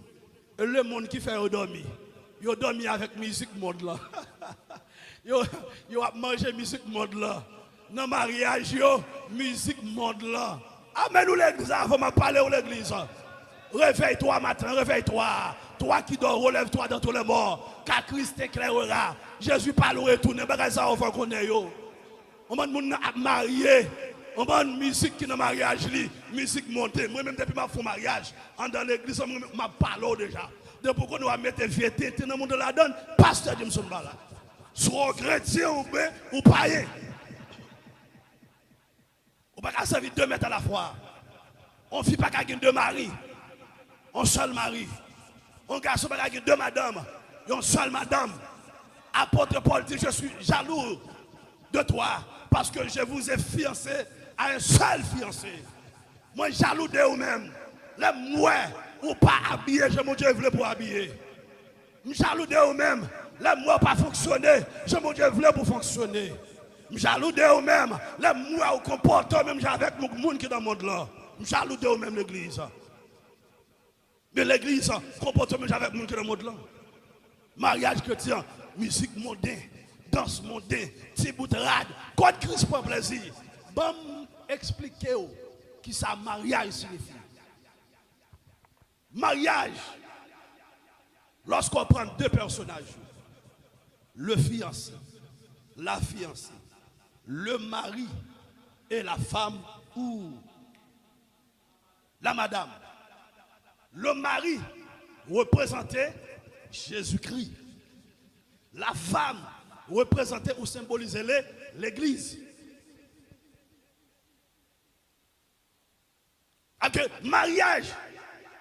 Et le monde qui fait dormir. Ils dormi avec musique monde là. Ils ont mangé musique monde là. Dans le mariage, musique monde là. Amen, nous l'église, il faut parler à l'église. Réveille-toi matin, réveille-toi. Toi qui dors, relève-toi dans tous les morts. Car Christ t'éclairera. Jésus parle au retour. Ne pas ça, on va connaître. On va marier. On va une musique qui est dans le mariage, musique montée. Moi-même, depuis ma fond mariage, dans l'église, je parle déjà. Depuis qu'on va mettre vieux tête dans le monde de la donne, pasteur Jameson Bala. Soit chrétien ou païen. On ne peut pas servir 2 mètres à la fois. On ne fait pas qu'à 2 maris. Un seul mari. Un garçon pas qu'à 2 madames. Une seule madame. Apôtre Paul dit, je suis jaloux de toi parce que je vous ai fiancé à un seul fiancé. Moi, jaloux de vous-même. Les moi ou pas habillé, je mon Dieu voulais pour habiller. Je jaloux de vous-même. Les moi pas fonctionner, je mon Dieu voulais pour fonctionner. Je jaloux de vous-même. Les moi au comportement même avec le monde qui est dans le monde là. Je jaloux de vous-même l'église. Mais l'église comportement avec le monde qui est dans le monde là. Mariage chrétien, musique mondaine, danse mondaine, petit bout de rade, code Christ pour plaisir. Bon, expliquez qui ça mariage signifie. Mariage, lorsqu'on prend 2 personnages, le fiancé, la fiancée, le mari et la femme ou la madame. Le mari représentait Jésus-Christ. La femme représentait ou symbolisait l'église. Le mariage,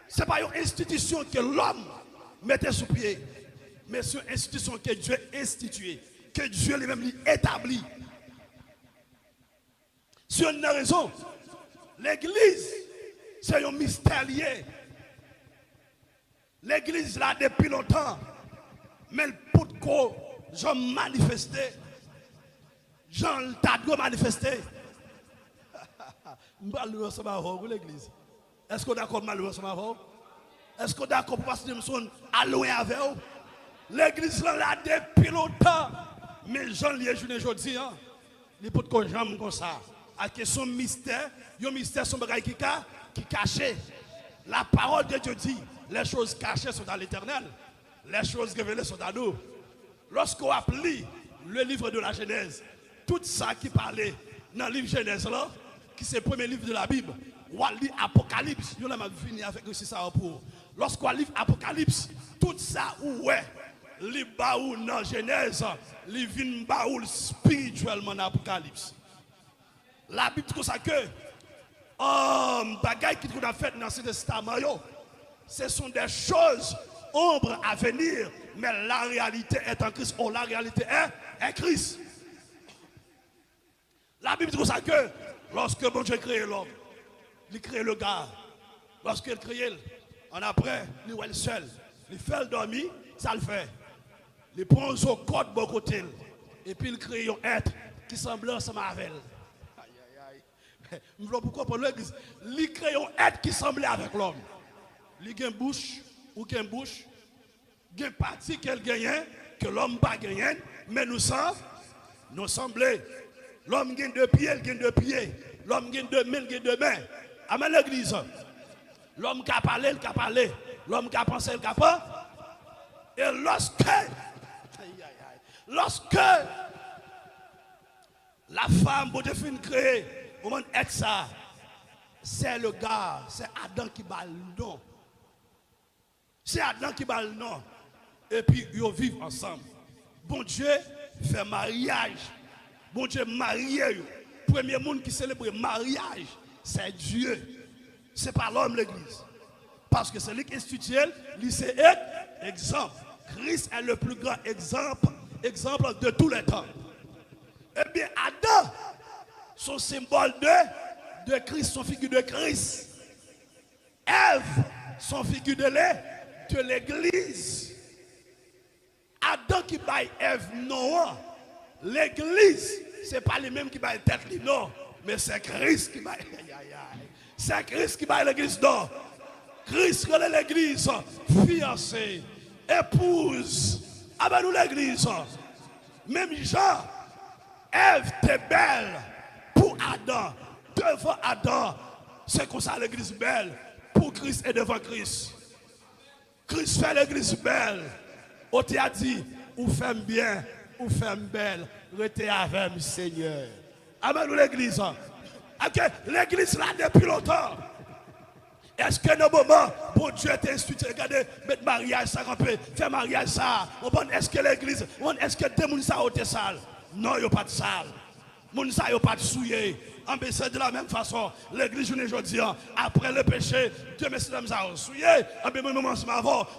ce n'est pas une institution que l'homme mettait sous pied, mais c'est une institution que Dieu a instituée, que Dieu lui-même établit. C'est une raison. L'église, c'est un mystère lié. L'église là depuis longtemps, mais pour que Jean manifesté, Jean Tadou manifesté. Malheureux ça va pour l'église. Est-ce qu'on est d'accord malheureux ça va? Est-ce qu'on est d'accord pour passer Jameson à loin avec vous? L'église là depuis longtemps, mais Jean lié journée aujourd'hui, il peut qu'on jambe comme ça. À question mystère, il y a un mystère son bagage qui caché. La parole de Dieu dit, les choses cachées sont à l'Éternel, les choses révélées sont à nous. Lorsqu'on applique le livre de la Genèse, tout ça qui parlait dans le livre Genèse là, qui c'est le premier livre de la Bible, on lit Apocalypse, on a fini avec aussi ça pour. Lorsqu'on lit Apocalypse, tout ça ouais, les baoul dans Genèse, les vins baoul spirituellement dans Apocalypse. La Bible dit comme ça que bagaille qui a fait dans l'Ancien Testament, ce sont des choses ombres à venir, mais la réalité est en Christ. Oh, la réalité est Christ. La Bible dit comme ça que lorsque bon Dieu a créé l'homme, il a créé le gars. Lorsqu'il a créé, en après, il est seul. Il fait le dormir, ça le fait. Il prend son code de côté. Et puis il crée un être qui semble ensemble avec elle. Pourquoi pour l'église? Il crée un être qui semblait avec l'homme. Il a une bouche ou une bouche. Il y a une partie qu'elle gagne, que l'homme n'a pas gagné, mais nous semblons. L'homme a 2 pieds, il a 2 pieds. L'homme a 2 mains, il a 2 mains. Amen l'église. L'homme qui a parlé, il a parlé. L'homme qui a pensé, il a pensé. Et lorsque la femme, pour définir créer, comment être ça, c'est le gars, c'est Adam qui bat le nom. C'est Adam qui bat le nom. Et puis, ils vivent ensemble. Bon Dieu fait mariage. Bon Dieu marie. Premier monde qui célèbre mariage, c'est Dieu. Ce n'est pas l'homme, l'église. Parce que c'est lui qui institue, lui c'est exemple. Christ est le plus grand exemple de tous les temps. Eh bien, Adam, son symbole de Christ sont figure de Christ. Ève sont figure de l'église. Adam qui baille Ève, non. L'église, ce n'est pas les mêmes qui baillent tête, non. Mais c'est Christ qui baille. C'est Christ qui baille l'église, non. Christ est l'église, fiancée, épouse. Ah nous l'église. Même Jean, Ève était belle pour Adam. Devant Adam, c'est comme ça l'église belle. Pour Christ et devant Christ. Christ fait l'église belle. On t'a dit, ou femme bien, ou femme belle, restez avec le Seigneur. Amen, nous l'église. L'église là depuis longtemps. Est-ce que dans le moment, bon Dieu t'a institué, regardez, mettre mariage, ça camper, faire mariage, ça. Est-ce que l'église, est-ce que des gens ont été sales? Non, il n'y a pas de sale. Les gens n'ont pas de souillé. C'est de la même façon. L'église, je ne dis après le péché, Dieu merci de nous souillé.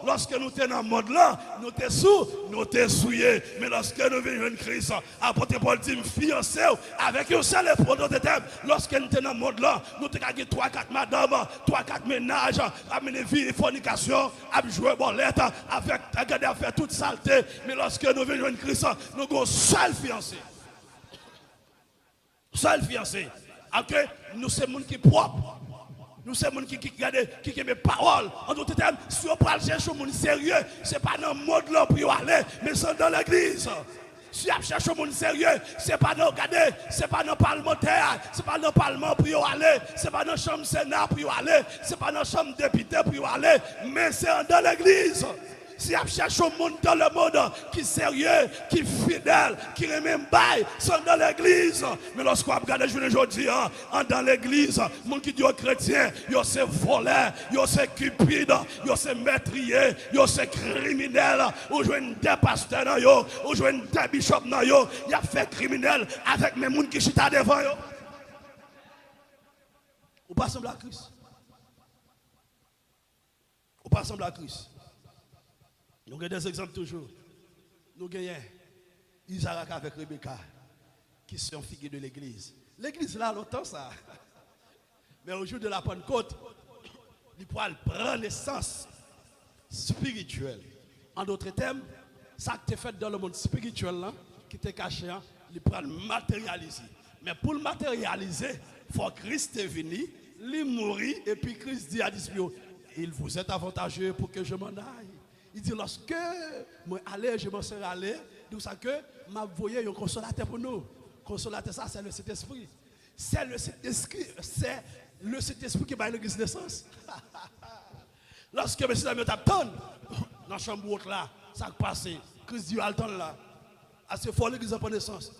Lorsque nous sommes dans le monde là, nous sommes souillés. Mais lorsque nous venons de Christ, apôtre Paul dit, fiancé avec un seul époux de thème. Lorsque nous sommes dans le monde là, nous avons 3-4 madames, 3-4 ménages, amener vie et fornication, à jouer bolette, à faire toute saleté. Mais lorsque nous venons de Christ, nous avons un seul fiancé. Seul fiancé. Okay? Nous sommes des gens qui sont propres. Nous sommes des gens qui ont des paroles. En d'autres termes, si on parle chercher des gens sérieux, ce n'est pas dans le monde là pour y aller, mais c'est dans l'église. Si on cherche des gens sérieux, ce n'est pas dans le parlementaire, ce n'est pas dans le parlement pour y aller, ce n'est pas dans la chambre sénat pour y aller, ce n'est pas dans la chambre député pour y aller, mais c'est dans l'église. Si on cherche un monde dans le monde qui est sérieux, qui est fidèle, qui remet bail, sont dans l'église. Mais lorsqu'on regarde les journées aujourd'hui, dans l'église, les gens qui disent aux chrétiens, ils sont voleurs, ils sont cupides, ils sont meurtriers, ils sont criminels, ou jouent des pasteurs, ou jouent des bishops, ils ont fait criminels avec les gens qui sont devant eux. Ou pas semble à Christ. Ou pas semble à Christ. Nous avons des exemples toujours. Nous avons Isaac avec Rebecca, qui sont figures de l'église. L'église là, longtemps ça. Mais au jour de la Pentecôte, il pourra prendre naissance spirituelle. En d'autres termes, ça qui est fait dans le monde spirituel, là, qui était caché, il pourra le matérialiser. Mais pour le matérialiser, il faut que Christ est venu, il mourit, et puis Christ dit à disciples, il vous est avantageux pour que je m'en aille. Il dit, lorsque moi allais, je m'en serai allé, donc ça que m'a voyé un consolateur pour nous. Consolateur, ça, c'est le Saint-Esprit. C'est le Saint-Esprit qui va l'église naissance. Lorsque M. Damien t'attend, dans la chambre haute là, ça passe, Christ dit, attends là. C'est fort l'église en naissance.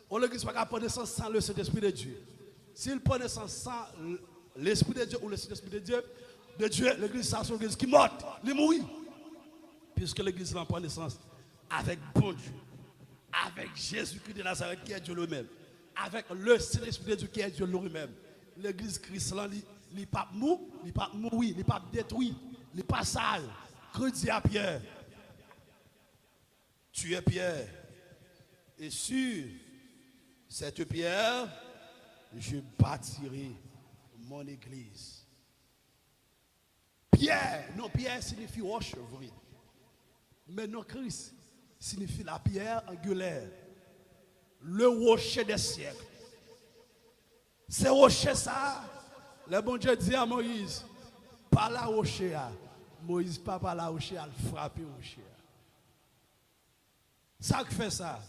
On l'église pas prendre naissance sans le Saint-Esprit de Dieu. S'il prend naissance sans l'Esprit de Dieu ou le Saint-Esprit de Dieu, l'église, c'est une église qui morte, il mourit. Puisque l'église va prendre naissance avec bon Dieu, avec Jésus-Christ de Nazareth qui est Dieu lui-même, avec le Saint-Esprit de Dieu qui est Dieu lui-même. L'église Christ, il n'est pas mou, il n'est pas mouru, il n'est pas détruit, il n'est pas sale. Christ dit à Pierre, tu es Pierre, et sur cette pierre, je bâtirai mon église. Pierre, non, Pierre signifie roche, vrai. Mais non, Christ signifie la pierre angulaire, le rocher des siècles. C'est rocher ça. Le bon Dieu dit à Moïse, pas la rocher. Moïse pas par la rocher, il frappe le rocher. Ça qui fait ça,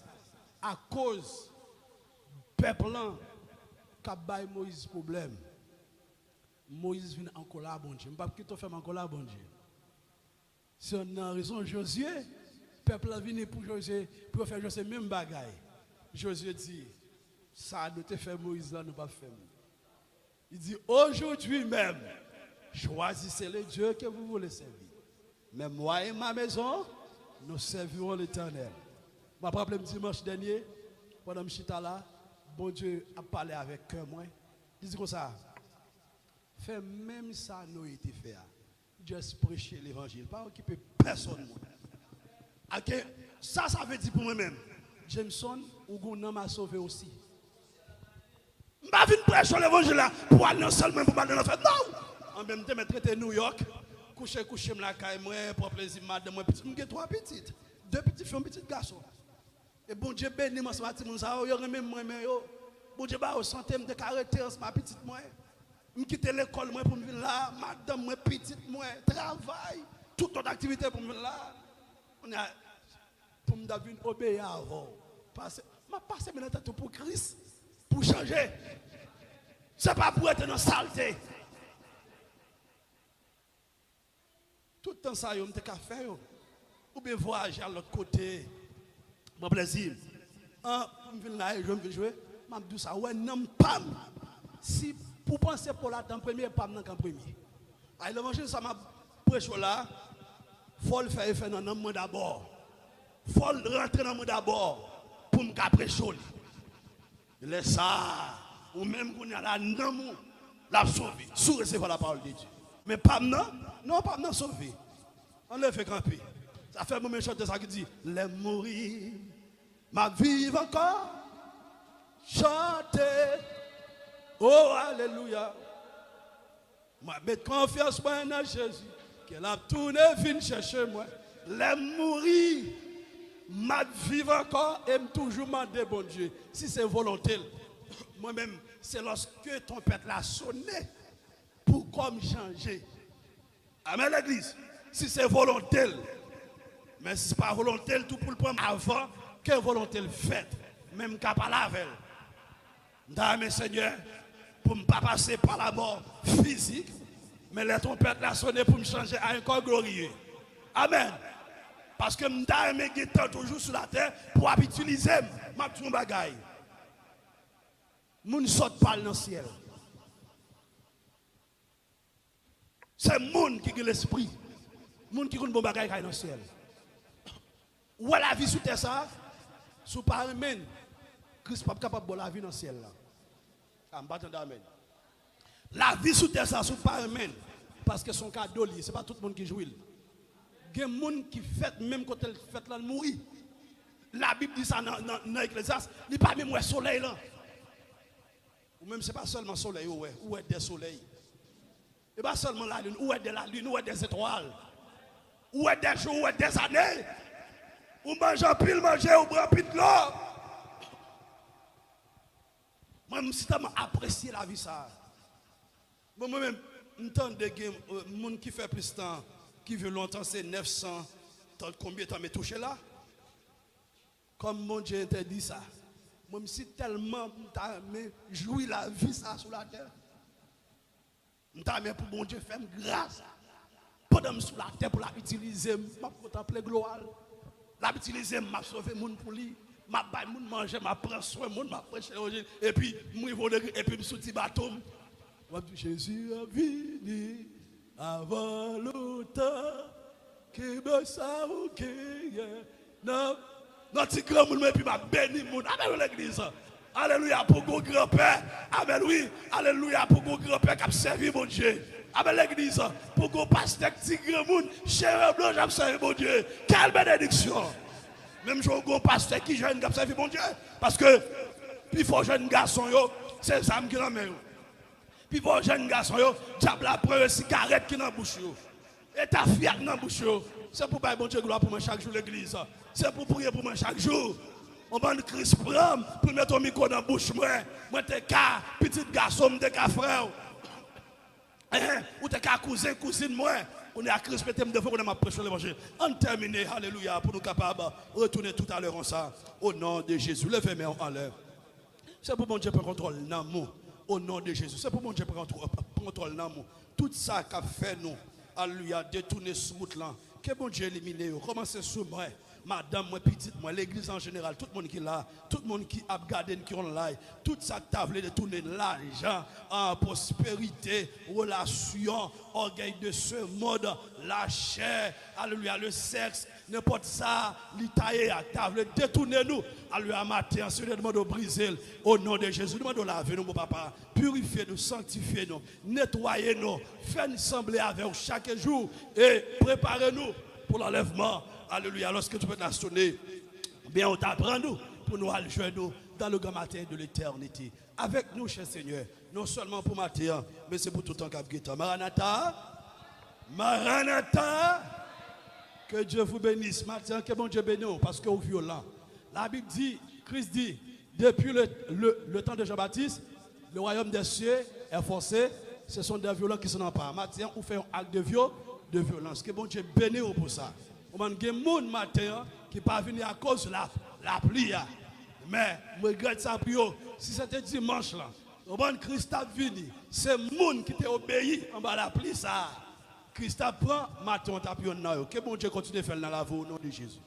à cause du peuple qui a baillé Moïse problème. Moïse vient en colère, bon Dieu. Je ne sais pas qui te fait en colère, bon Dieu. Si on a raison, Josué, le peuple a venu pour Josué, pour faire Josué même bagaille. Josué dit, ça ne te fait Moïse là, nous pas faire. Il dit, aujourd'hui même, choisissez le Dieu que vous voulez servir. Mais moi et ma maison, nous servirons l'Éternel. Je me rappelle dimanche dernier, pendant que je suis là, bon Dieu a parlé avec moi. Il dit comme ça, fais même ça, nous été fait. Juste prêcher l'évangile, pas occuper personne. Okay. Ça veut dire pour moi-même, Jameson, ou Gounan m'a sauvé aussi. Je ne vais pas venir prêcher l'évangile là pour aller seulement pour aller dans la fête. Non! En même temps, je traité New York, coucher la caille, pour plaisir, madame, moi, petit. J'ai 3 petites. 2 petits filles, un petit garçon. Et bon Dieu béni, moi, ce matin, je remets moi, bon Dieu, au santé, je suis arrêté en ma petite moi. Je quitte l'école pour me venir là, madame, moi, petite moi, travail, toute autre activité pour me venir là. On a, pour me venir obéir avant. Je passe maintenant tout pour Christ, pour changer. Ce n'est pas pour être dans la saleté. Tout le temps, ça, je suis faire. Ou bien voyager à l'autre côté. Mon plaisir. Je vais jouer. Je dis ça. Ouais, non, pas. Si pour penser pour la temps premier, pas dans le premier. L'évangile, ça m'a prêché là. Il faut le faire dans le monde d'abord. Il faut rentrer dans le monde d'abord pour me prêcher. Laisse ça. Ou même qu'on a là, non, la sauver. Sous recevoir la parole de Dieu. Mais pas maintenant. Non, pas maintenant sauver. On le fait camper. Ça fait mon chanter ça qui dit les mourir, ma vie encore, chanter, oh alléluia. Ma mettre confiance moi en Jésus, qu'elle a tourné fin chercher moi. Les mourir, ma vie encore, et toujours demander bon Dieu, si c'est volontaire. Moi-même, c'est lorsque ton père l'a sonné pour comme changer. Amen l'église. Si c'est volontaire. Mais si ce n'est pas volontaire, tout pour le prendre avant que volontaire faite. Même qu'à pas la veille. Dame Seigneur, pour ne pas passer par la mort physique, mais les trompettes l'a sonné pour me changer à un corps glorieux. Amen. Parce que je suis toujours sur la terre pour utiliser ma tout bagaille. Je ne saute pas dans le ciel. C'est le monde qui a l'esprit. Le monde qui a un bon bagaille dans le ciel. Où est la vie sous terre ça? Sous pas amen. Christ n'est pas capable de la vie dans le ciel là. Amen. La vie sous terre ça, sous pas amen. Parce que son cadeau, ce n'est pas tout le monde qui joue. Il y a des gens qui fêtent même quand elle fête là, mourir. La Bible dit ça dans l'Ecclésiaste, il n'y a pas même le soleil là. Ou même ce n'est pas seulement le soleil, où est des soleils. Et pas seulement la lune, où est de la lune, où est des étoiles. Où est des jours, où est des années. Ou mange en pile, manger, ou boire pile de l'eau. Moi, si tu as apprécié la vie, ça. Moi-même, je suis des gens qui fait plus de temps, qui veut longtemps, c'est 900. Combien de temps m'est touché là? Comme mon Dieu interdit ça. Moi, si tellement je jouis la vie, ça, sur la terre. Je suis pour mon Dieu, faire grâce. Pendant que je suis sur la terre pour l'utiliser, je contempler gloire. L'utiliser, je sauver les gens pour lui. Je vais manger, je prends soin de monde, je prêche l'évangile. Et puis, je suis sur bateau. Jésus a venu avant longtemps. Que me ça ou que non, notre grand monde, et puis je bénis le monde. Amen, l'église. Alléluia pour mon grand-père. Amen, oui. Alléluia pour mon grand-père qui a servi mon Dieu. Amen, l'église. Pour mon pasteur qui grand monde, cher blanc, j'ai servi mon Dieu. Quelle bénédiction. Même si un pasteur qui jeune qui a servi mon Dieu. Parce que, puis faut jeune garçon, c'est ça qui est dans puis faut jeune garçon, diable la prend une cigarette qui est dans la bouche. Et ta fille qui est dans la bouche. C'est pour bailler bon Dieu gloire pour moi chaque jour l'église. C'est pour prier pour moi chaque jour. On va de Christ prendre pour mettre ton micro dans la bouche. Moi, t'es qu'un petit garçon, t'es qu'un frère. Ou t'es qu'un cousin, cousine, moi. On est à Christ, peut-être devant qu'on a prêché l'évangile. On termine, alléluia, pour nous capables de retourner tout à l'heure en ça. Au nom de Jésus, levez les mains en l'air. C'est pour mon Dieu prendre contrôle dans l'amour. Au nom de Jésus, c'est pour mon Dieu prendre contrôle dans l'amour. Tout ça qu'a fait nous, alléluia, détourner ce route là. Que mon Dieu élimine, commencez sur moi. Madame, moi, petite, moi, l'église en général, tout le monde qui est là, tout le monde qui a gardé, qui est là, tout ça qui a voulu détourner l'argent, en prospérité, relation, orgueil de ce monde, la chair, alléluia, le sexe, n'importe ça, l'itaïe, qui a voulu détourner nous, alléluia, matin, ensuite, nous demandons de briser, au nom de Jésus, nous demandons de laver nous, mon papa, purifier nous, sanctifier nous, nettoyer nous, faire nous sembler avec nous chaque jour, et préparer nous pour l'enlèvement. Alléluia, lorsque tu peux la sonner, bien on t'apprend nous, pour nous aller jouer nous, dans le grand matin de l'éternité. Avec nous, cher Seigneur, non seulement pour matin, mais c'est pour tout le temps qu'à Maranatha. Maranatha. Que Dieu vous bénisse. Matin, que bon Dieu bénisse, parce que vous violent. La Bible dit, Christ dit, depuis le temps de Jean-Baptiste, le royaume des cieux est forcé. Ce sont des violents qui sont en part. Matin, on fait un acte de violence. Que bon Dieu bénisse pour ça. On a des gens matin qui ne pas venir à cause de la pluie. Mais, je regrette ça pour eux. Si c'était dimanche, là, on Christophe vini. C'est le monde qui t'a obéi en bas de la pluie. Ça. Christophe prend, matin, on t'a pu. Que bon Dieu continue à faire dans la voie au nom de Jésus.